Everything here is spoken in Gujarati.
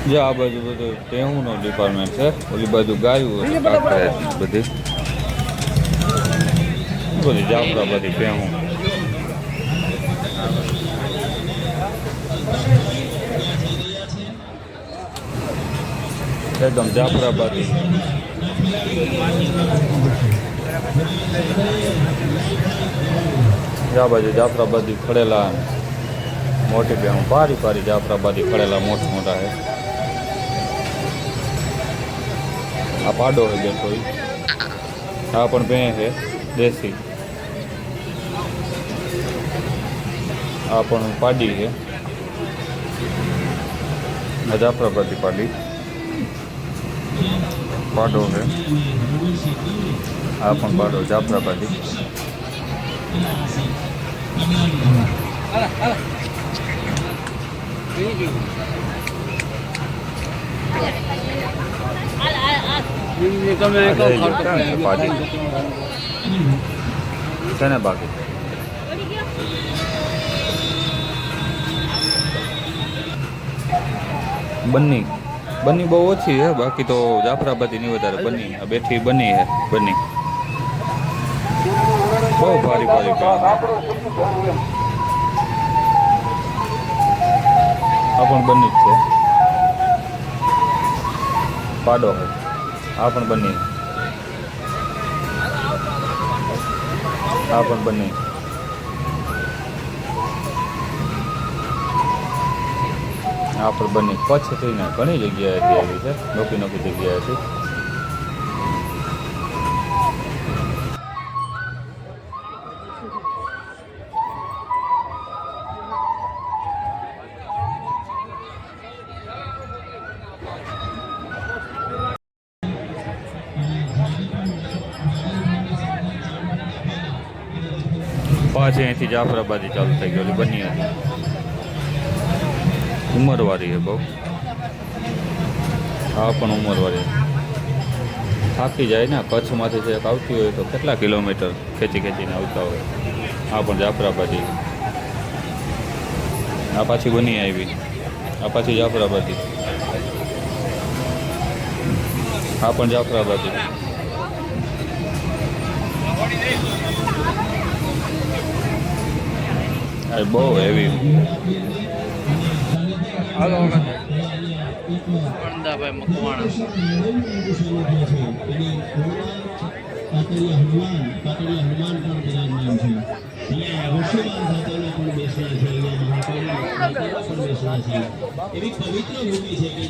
જે આ બાજુ બધું ટેહુંનો ડિપાર્ટમેન્ટ છે, ઓલી બાજુ ગાયું બધી બધી જાફરાબાદી ટેહું. એકદમ જાફરાબાદી. આ બાજુ જાફરાબાદી ખડેલા મોટી ભેહું, પારી પારી જાફરાબાદી ખડેલા મોટા મોટા છે. આ પાડો છે બેઠો, આ પણ ભેં છે દેશી. આ પણ પાડી છે, આ જાફરાબાદી પાડી પાડો છે. આ પણ પાડો જાફરાબાદી. છે બાકી બન્ની બન્ની બહુ ઓછી છે, બાકી તો જાફરાબાદી ની વધારે. બન્ની આ બેઠી બની છે, બન્ની બહુ ભારી ભારી. આ પણ બની જ છે, પાડો છે. આ પણ બની, આ પણ બની. આ પણ બની. કચ્છ થઈને ઘણી જગ્યાએથી આવી છે, નોખી નોખી જગ્યાએથી. પાછી અહીંથી જાફરાબાદી ચાલુ થઈ ગયેલી બની હતી. ઉંમરવાળી છે બહુ. આ પણ ઉંમરવાળી. થાકી જાય ને, કચ્છમાંથી જે આવતી હોય તો કેટલા કિલોમીટર ખેંચી ખેંચીને આવતા હોય. આ પણ જાફરાબાદી. આ પાછી બની આવી. આ પાછી જાફરાબાદી. આ પણ જાફરાબાદી. બહુ હેવી. હાલો વંદાભાઈ મકવાણા. એવી પવિત્ર ભૂમિ છે કે